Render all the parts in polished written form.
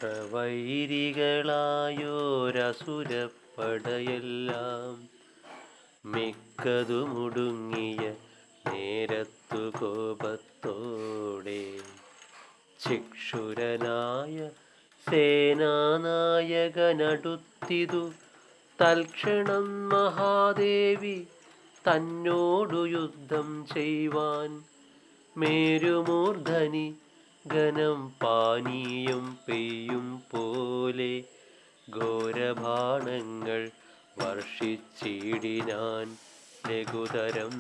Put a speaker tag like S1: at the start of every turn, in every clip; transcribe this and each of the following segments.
S1: പ്രവൈരികളായോരസുരപ്പടയെല്ലാം മിക്കതുമുടുങ്ങിയ നേരത്തു കോപത്തോടെ ചിക്ഷുരനായ സേനാനായകനടുത്തിതു തൽക്ഷണം മഹാദേവി തന്നോടു യുദ്ധം ചെയ്വാൻ. മേരുമൂർധനി ഘനം പാനീയം പെയ്യും പോലെ ഘോരബാണങ്ങൾ വർഷിച്ചിടിനാൻ ലഘുതരം.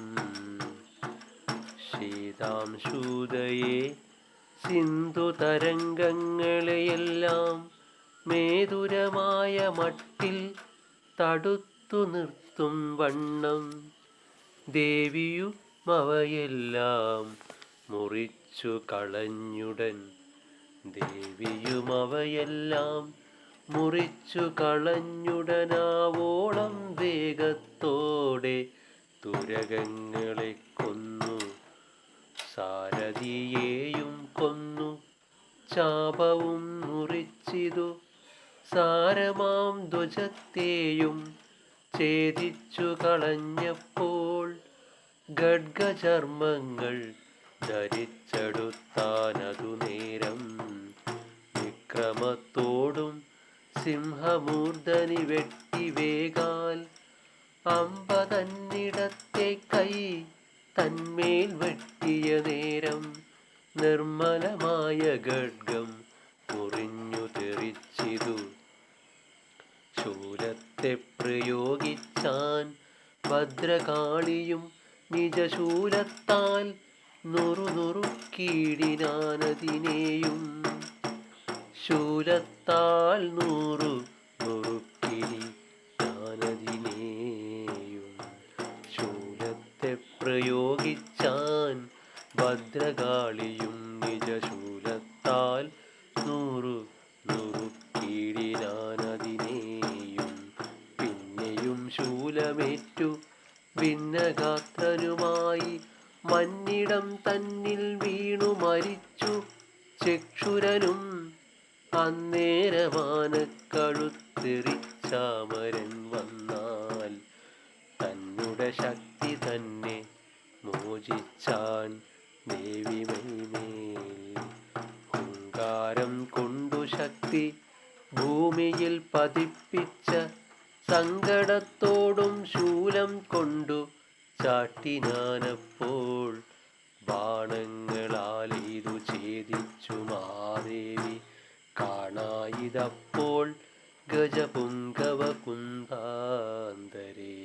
S1: ശീതാംശൂദയെ സിന്ധുതരംഗങ്ങളെയെല്ലാം മേതുരമായ മട്ടിൽ തടുത്തു നിർത്തും വണ്ണം ദേവിയുമവയെല്ലാം മുറിച്ചു കളഞ്ഞുടൻ. ദേവിയുമവയെല്ലാം മുറിച്ചു കളഞ്ഞുടനാവോളം വേഗത്തോടെ തുരകങ്ങളെ കൊന്നു. സാരഥിയെയും കൊന്നു ചാപവും മുറിച്ചിതു. സാരമാം ധ്വജത്തെയും ഛേദിച്ചു കളഞ്ഞപ്പോൾ ഖഡ്ഗചർമ്മങ്ങൾ ധരിച്ചെടുത്താനതു നേരം. വിക്രമത്തോടും സിംഹമൂർധനി വെട്ടി വേഗാൽ അമ്പ തന്നിടത്തെ കൈ തന്മേൽ വെട്ടിയ നേരം നിർമ്മലമായ ഖഡ്ഗം മുറിഞ്ഞു തെറിച്ചിതു. ശൂലത്തെ പ്രയോഗിച്ചാൻ ഭദ്രകാളിയും നിജശൂലത്താൽ നുറുക്കിടിനാനതിനെയും. ശൂലത്താൽ നുറുക്കിടിനാനതിനെയും. ശൂലത്തെ പ്രയോഗിച്ചാൻ ഭദ്രകാളിയും നിജശൂലത്താൽ നുറുക്കിടിനാനതിനെയും. പിന്നെയും ശൂലമേറ്റു ഭിന്നഗാത്രനുമായി മന്നിടം തന്നിൽ വീണു മരിച്ചു ചക്ഷുരനും. അന്നേരമാനക്കഴുത്തെറിച്ചാമരൻ വന്നാൽ തന്നുടെ ശക്തി തന്നെ മോചിച്ചാൻ ദേവിമൈമേൽ. ഹുങ്കാരം കൊണ്ടു ശക്തി ഭൂമിയിൽ പതിപ്പിച്ച സങ്കടത്തോടും ശൂലം കൊണ്ടു ചാട്ടിനാനപ്പോൾ ബാണങ്ങളാൽ ഇതു ഛേദിച്ചു മാദേവി കാണായിതപ്പോൾ ഗജപുങ്കവകുന്ദാന്തരേ.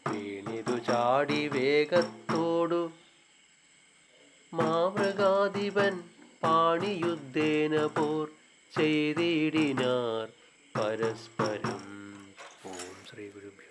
S1: വീണിതു ചാടി വേഗത്തോടു മാമൃഗാധിപൻ പാണിയുദ്ധേന പോർ ചെയ്തിടിനാർ പരസ്പരം. ഓം ശ്രീ ഗുരുഭ്യോ